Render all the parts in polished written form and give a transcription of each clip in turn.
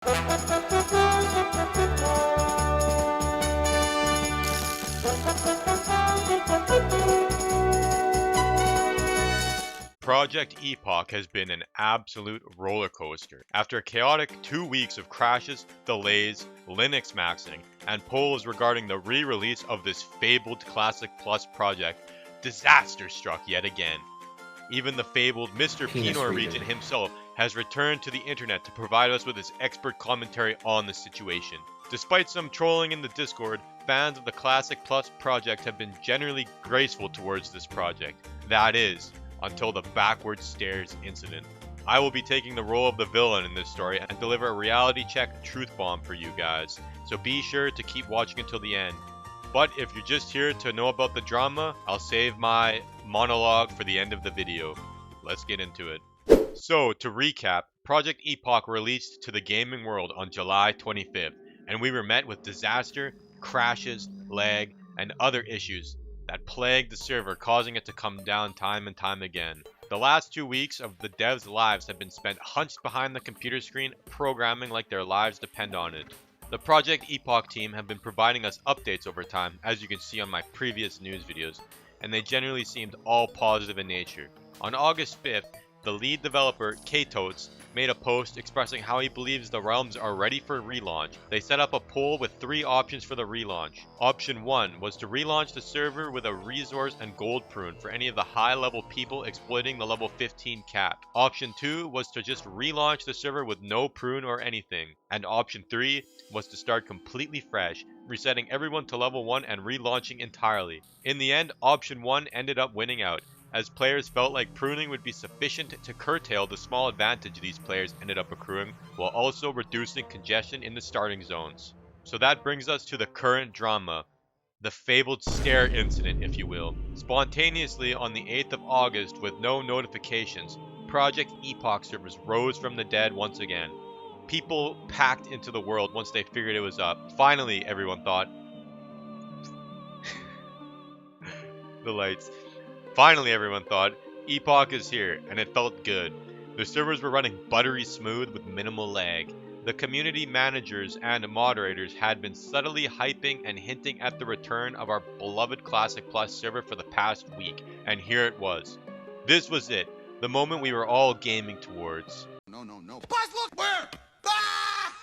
Project Epoch has been an absolute roller coaster. After a chaotic 2 weeks of crashes, delays, Linux maxing, and polls regarding the re-release of this fabled Classic Plus project, disaster struck yet again. Even the fabled Mr. P Norwegian himself has returned to the internet to provide us with his expert commentary on the situation. Despite some trolling in the Discord, fans of the Classic Plus project have been generally graceful towards this project. That is, until the backward stairs incident. I will be taking the role of the villain in this story and deliver a reality check truth bomb for you guys, so be sure to keep watching until the end. But if you're just here to know about the drama, I'll save my monologue for the end of the video. Let's get into it. So, to recap, Project Epoch released to the gaming world on July 25th, and we were met with disaster, crashes, lag, and other issues that plagued the server, causing it to come down time and time again. The last 2 weeks of the devs' lives have been spent hunched behind the computer screen, programming like their lives depend on it. The Project Epoch team have been providing us updates over time, as you can see on my previous news videos, and they generally seemed all positive in nature. On August 5th, the lead developer, K-Totes, made a post expressing how he believes the realms are ready for relaunch. They set up a poll with 3 options for the relaunch. Option 1 was to relaunch the server with a resource and gold prune for any of the high-level people exploiting the level 15 cap. Option 2 was to just relaunch the server with no prune or anything. And option 3 was to start completely fresh, resetting everyone to level 1 and relaunching entirely. In the end, option 1 ended up winning out, as players felt like pruning would be sufficient to curtail the small advantage these players ended up accruing, while also reducing congestion in the starting zones. So that brings us to the current drama, the fabled stair incident, if you will. Spontaneously on the 8th of August, with no notifications, Project Epoch servers rose from the dead once again. People packed into the world once they figured it was up. Finally, everyone thought. The lights. Finally, everyone thought, Epoch is here, and it felt good. The servers were running buttery smooth with minimal lag. The community managers and moderators had been subtly hyping and hinting at the return of our beloved Classic Plus server for the past week, and here it was. This was it, the moment we were all gaming towards. No. Buzz, look! Where? Ah!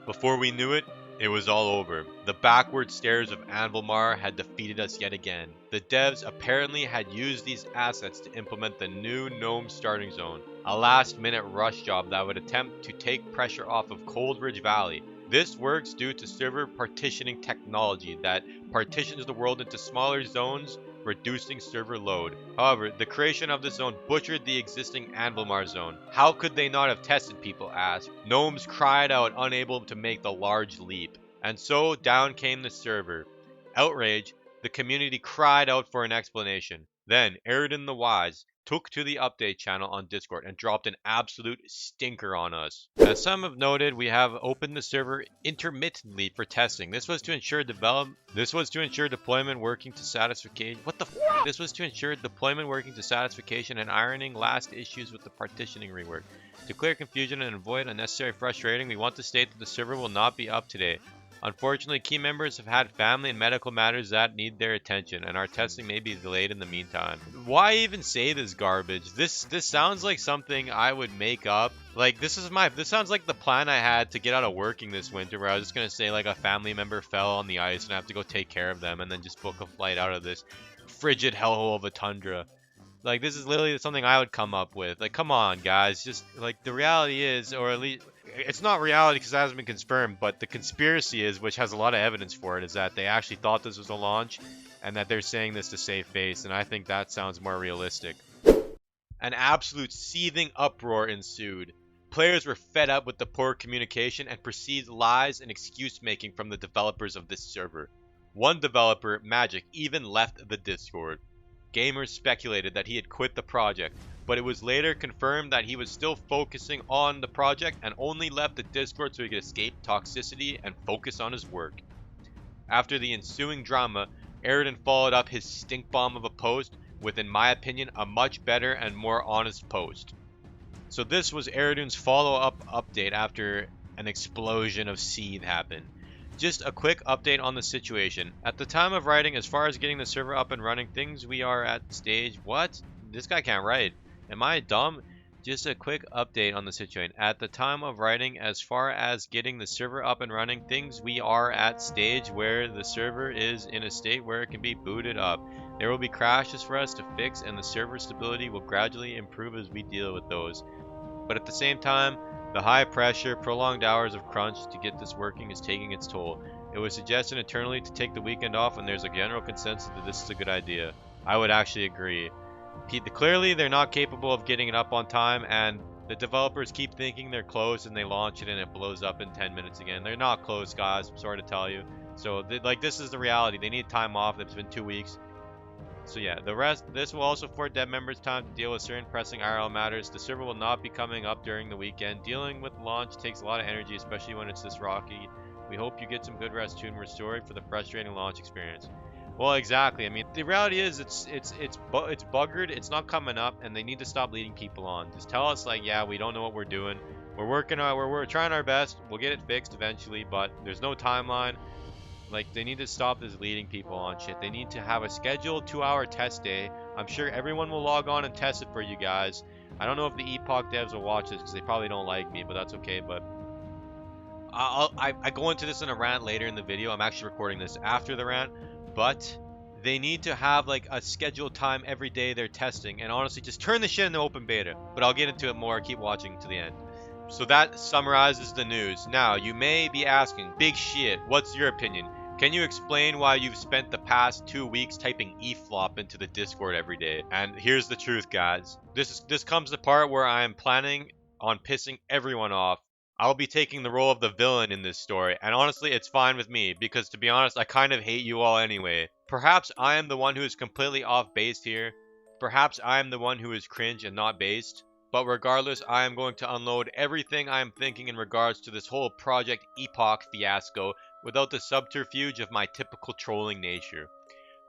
Before we knew it, it was all over. The backward stairs of Anvilmar had defeated us yet again. The devs apparently had used these assets to implement the new Gnome starting zone, a last-minute rush job that would attempt to take pressure off of Coldridge Valley. This works due to server partitioning technology that partitions the world into smaller zones, reducing server load. However, the creation of the zone butchered the existing Anvilmar zone. How could they not have tested, people asked. Gnomes cried out, unable to make the large leap. And so down came the server. Outraged, the community cried out for an explanation. Then, Eridan the Wise took to the update channel on Discord and dropped an absolute stinker on us. As some have noted, we have opened the server intermittently for testing. This was to ensure deployment working to satisfaction. This was to ensure deployment working to satisfaction and ironing last issues with the partitioning rework. To clear confusion and avoid unnecessary frustration, we want to state that the server will not be up today. Unfortunately, key members have had family and medical matters that need their attention, and our testing may be delayed in the meantime. Why even say this garbage? This sounds like something I would make up. Like, this sounds like the plan I had to get out of working this winter, where I was just gonna say like a family member fell on the ice and I have to go take care of them and then just book a flight out of this frigid hellhole of a tundra. Like, this is literally something I would come up with. Like, come on, guys. Just, like, the reality is, or at least, it's not reality because it hasn't been confirmed, but the conspiracy is, which has a lot of evidence for it, is that they actually thought this was a launch, and that they're saying this to save face, and I think that sounds more realistic. An absolute seething uproar ensued. Players were fed up with the poor communication and perceived lies and excuse-making from the developers of this server. One developer, Magic, even left the Discord. Gamers speculated that he had quit the project, but it was later confirmed that he was still focusing on the project and only left the Discord so he could escape toxicity and focus on his work. After the ensuing drama, Aridin followed up his stink bomb of a post with, in my opinion, a much better and more honest post. So this was Aridin's follow-up update after an explosion of seed happened. Just a quick update on the situation. At the time of writing, as far as getting the server up and running, things we are at stage... What? This guy can't write. Am I dumb? Just a quick update on the situation. At the time of writing, as far as getting the server up and running, things we are at stage where the server is in a state where it can be booted up. There will be crashes for us to fix, and the server stability will gradually improve as we deal with those. But at the same time, the high pressure, prolonged hours of crunch to get this working is taking its toll. It was suggested internally to take the weekend off, and there's a general consensus that this is a good idea. I would actually agree. Clearly, they're not capable of getting it up on time, and the developers keep thinking they're close, and they launch it, and it blows up in 10 minutes again. They're not close, guys. I'm sorry to tell you. So, this is the reality. They need time off. It's been 2 weeks. So yeah, this will also afford dev members time to deal with certain pressing IRL matters. The server will not be coming up during the weekend. Dealing with launch takes a lot of energy, especially when it's this rocky. We hope you get some good rest too and restoring for the frustrating launch experience. Well, exactly. I mean, the reality is it's buggered. It's not coming up, and they need to stop leading people on. Just tell us like, yeah, we don't know what we're doing. We're working on. We're trying our best. We'll get it fixed eventually, but there's no timeline. Like, they need to stop this leading people on shit. They need to have a scheduled 2-hour test day. I'm sure everyone will log on and test it for you guys. I don't know if the Epoch devs will watch this because they probably don't like me, but that's okay. But I go into this in a rant later in the video. I'm actually recording this after the rant, but they need to have like a scheduled time every day they're testing, and honestly, just turn the shit into open beta. But I'll get into it more. Keep watching to the end. So that summarizes the news. Now, you may be asking, big shit, what's your opinion? Can you explain why you've spent the past 2 weeks typing eflop into the Discord every day? And here's the truth, guys. This comes the part where I am planning on pissing everyone off. I'll be taking the role of the villain in this story, and honestly, it's fine with me, because to be honest, I kind of hate you all anyway. Perhaps I am the one who is completely off base here. Perhaps I am the one who is cringe and not based. But regardless, I am going to unload everything I am thinking in regards to this whole Project Epoch fiasco without the subterfuge of my typical trolling nature.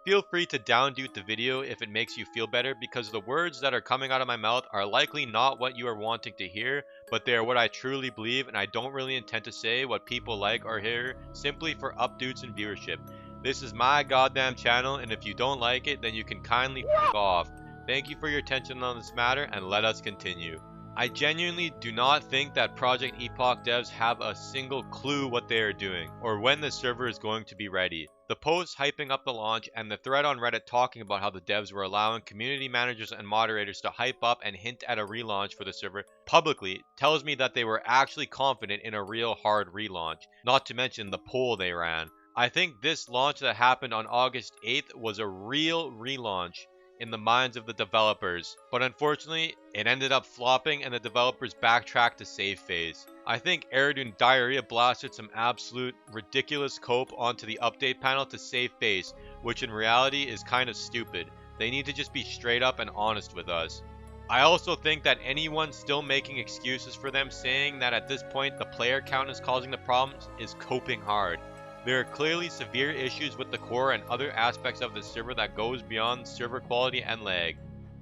Feel free to downvote the video if it makes you feel better, because the words that are coming out of my mouth are likely not what you are wanting to hear, but they are what I truly believe, and I don't really intend to say what people like or hear simply for updates and viewership. This is my goddamn channel, and if you don't like it, then you can kindly fuck off. Thank you for your attention on this matter, and let us continue. I genuinely do not think that Project Epoch devs have a single clue what they are doing, or when the server is going to be ready. The posts hyping up the launch, and the thread on Reddit talking about how the devs were allowing community managers and moderators to hype up and hint at a relaunch for the server publicly tells me that they were actually confident in a real hard relaunch, not to mention the poll they ran. I think this launch that happened on August 8th was a real relaunch in the minds of the developers, but unfortunately, it ended up flopping and the developers backtracked to save phase. I think Aridun Diarrhea blasted some absolute ridiculous cope onto the update panel to save face, which in reality is kind of stupid. They need to just be straight up and honest with us. I also think that anyone still making excuses for them saying that at this point the player count is causing the problems is coping hard. There are clearly severe issues with the core and other aspects of the server that goes beyond server quality and lag.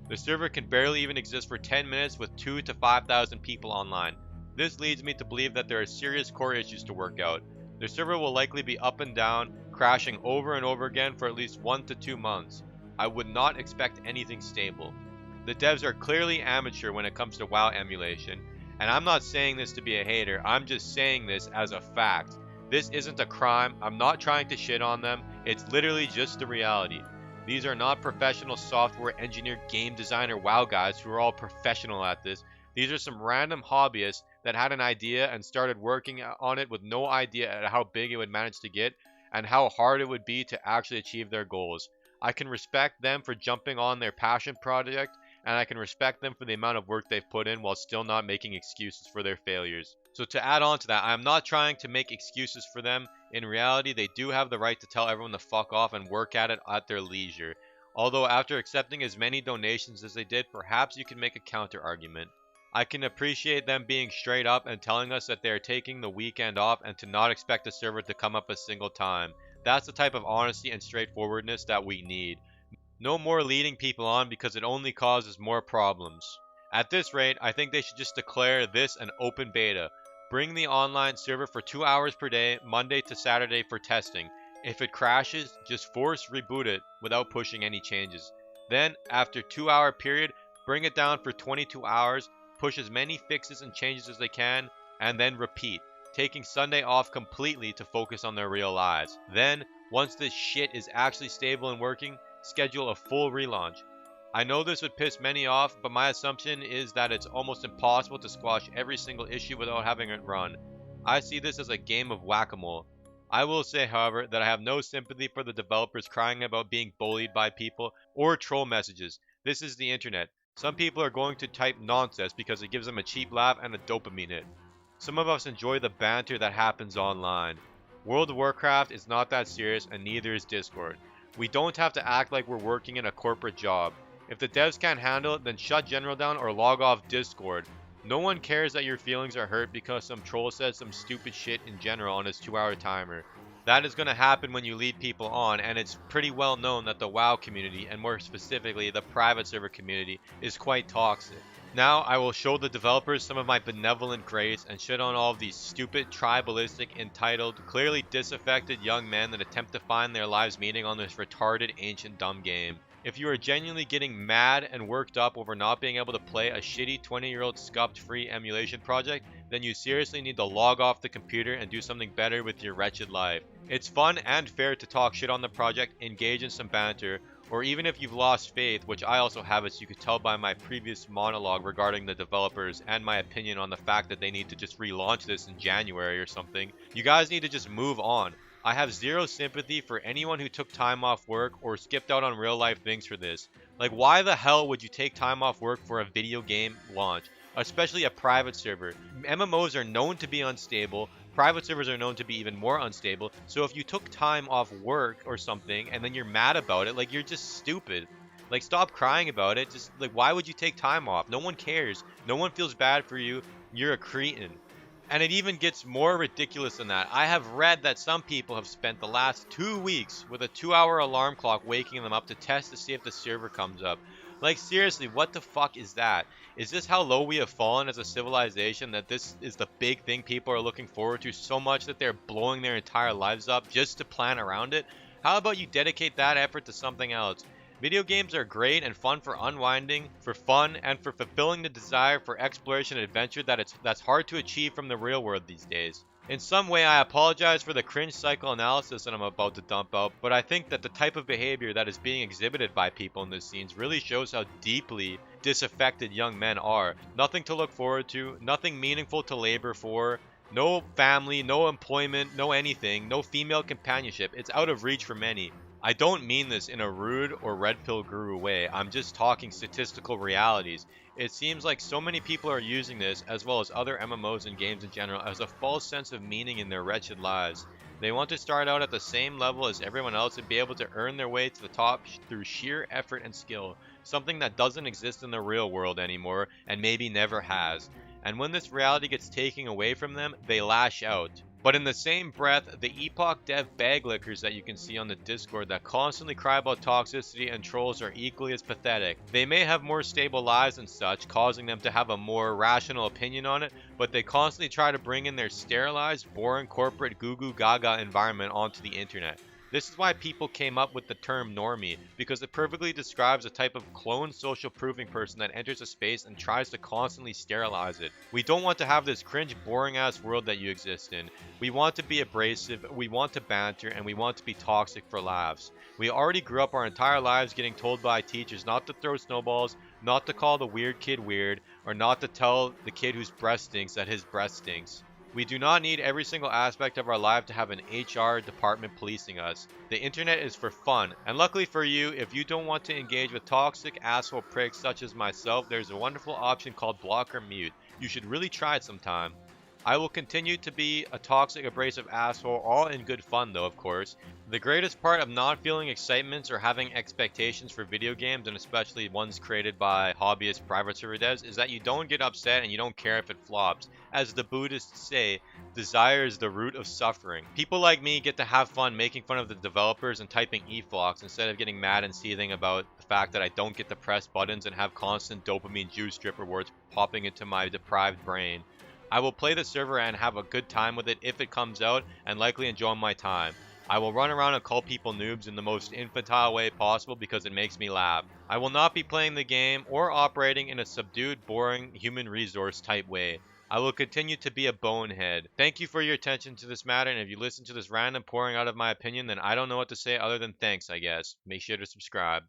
The server can barely even exist for 10 minutes with 2,000 to 5,000 people online. This leads me to believe that there are serious core issues to work out. The server will likely be up and down, crashing over and over again for at least 1 to 2 months. I would not expect anything stable. The devs are clearly amateur when it comes to WoW emulation, and I'm not saying this to be a hater, I'm just saying this as a fact. This isn't a crime. I'm not trying to shit on them. It's literally just the reality. These are not professional software engineer, game designer, WoW guys who are all professional at this. These are some random hobbyists that had an idea and started working on it with no idea at how big it would manage to get and how hard it would be to actually achieve their goals. I can respect them for jumping on their passion project, and I can respect them for the amount of work they've put in while still not making excuses for their failures. So to add on to that, I am not trying to make excuses for them. In reality, they do have the right to tell everyone to fuck off and work at it at their leisure. Although after accepting as many donations as they did, perhaps you can make a counter argument. I can appreciate them being straight up and telling us that they are taking the weekend off and to not expect the server to come up a single time. That's the type of honesty and straightforwardness that we need. No more leading people on because it only causes more problems. At this rate, I think they should just declare this an open beta. Bring the online server for 2 hours per day, Monday to Saturday for testing. If it crashes, just force reboot it without pushing any changes. Then, after 2 hour period, bring it down for 22 hours, push as many fixes and changes as they can, and then repeat, taking Sunday off completely to focus on their real lives. Then, once this shit is actually stable and working, schedule a full relaunch. I know this would piss many off, but my assumption is that it's almost impossible to squash every single issue without having it run. I see this as a game of whack-a-mole. I will say, however, that I have no sympathy for the developers crying about being bullied by people or troll messages. This is the internet. Some people are going to type nonsense because it gives them a cheap laugh and a dopamine hit. Some of us enjoy the banter that happens online. World of Warcraft is not that serious, and neither is Discord. We don't have to act like we're working in a corporate job. If the devs can't handle it, then shut General down or log off Discord. No one cares that your feelings are hurt because some troll says some stupid shit in general on his 2 hour timer. That is going to happen when you lead people on, and it's pretty well known that the WoW community, and more specifically the private server community, is quite toxic. Now I will show the developers some of my benevolent grace and shit on all of these stupid, tribalistic, entitled, clearly disaffected young men that attempt to find their lives meaning on this retarded, ancient, dumb game. If you are genuinely getting mad and worked up over not being able to play a shitty 20-year-old scuffed-free emulation project, then you seriously need to log off the computer and do something better with your wretched life. It's fun and fair to talk shit on the project, engage in some banter, or even if you've lost faith, which I also have, as you could tell by my previous monologue regarding the developers and my opinion on the fact that they need to just relaunch this in January or something, you guys need to just move on. I have zero sympathy for anyone who took time off work or skipped out on real life things for this. Like, why the hell would you take time off work for a video game launch? Especially a private server. MMOs are known to be unstable. Private servers are known to be even more unstable. So if you took time off work or something and then you're mad about it, like, you're just stupid. Like, stop crying about it. Just, like, why would you take time off? No one cares. No one feels bad for you. You're a cretin. And it even gets more ridiculous than that. I have read that some people have spent the last 2 weeks with a 2 hour alarm clock waking them up to test to see if the server comes up. Like, seriously, what the fuck is that? Is this how low we have fallen as a civilization, that this is the big thing people are looking forward to so much that they're blowing their entire lives up just to plan around it? How about you dedicate that effort to something else? Video games are great and fun for unwinding, for fun, and for fulfilling the desire for exploration and adventure that's hard to achieve from the real world these days. In some way, I apologize for the cringe psychoanalysis that I'm about to dump out, but I think that the type of behavior that is being exhibited by people in these scenes really shows how deeply disaffected young men are. Nothing to look forward to, nothing meaningful to labor for, no family, no employment, no anything, no female companionship. It's out of reach for many. I don't mean this in a rude or red pill guru way, I'm just talking statistical realities. It seems like so many people are using this, as well as other MMOs and games in general, as a false sense of meaning in their wretched lives. They want to start out at the same level as everyone else and be able to earn their way to the top through sheer effort and skill, something that doesn't exist in the real world anymore and maybe never has. And when this reality gets taken away from them, they lash out. But in the same breath, the Epoch dev bag lickers that you can see on the Discord that constantly cry about toxicity and trolls are equally as pathetic. They may have more stable lives and such, causing them to have a more rational opinion on it, but they constantly try to bring in their sterilized, boring corporate goo goo gaga environment onto the internet. This is why people came up with the term normie, because it perfectly describes a type of clone social proofing person that enters a space and tries to constantly sterilize it. We don't want to have this cringe, boring ass world that you exist in. We want to be abrasive, we want to banter, and we want to be toxic for laughs. We already grew up our entire lives getting told by teachers not to throw snowballs, not to call the weird kid weird, or not to tell the kid whose breast stinks that his breast stinks. We do not need every single aspect of our life to have an HR department policing us. The internet is for fun, and luckily for you, if you don't want to engage with toxic asshole pricks such as myself, there's a wonderful option called block or mute. You should really try it sometime. I will continue to be a toxic, abrasive asshole, all in good fun though, of course. The greatest part of not feeling excitements or having expectations for video games, and especially ones created by hobbyist private server devs, is that you don't get upset and you don't care if it flops. As the Buddhists say, desire is the root of suffering. People like me get to have fun making fun of the developers and typing eflox instead of getting mad and seething about the fact that I don't get to press buttons and have constant dopamine juice drip rewards popping into my deprived brain. I will play the server and have a good time with it if it comes out, and likely enjoy my time. I will run around and call people noobs in the most infantile way possible because it makes me laugh. I will not be playing the game or operating in a subdued, boring, human resource type way. I will continue to be a bonehead. Thank you for your attention to this matter, and if you listen to this random pouring out of my opinion, then I don't know what to say other than thanks, I guess. Make sure to subscribe.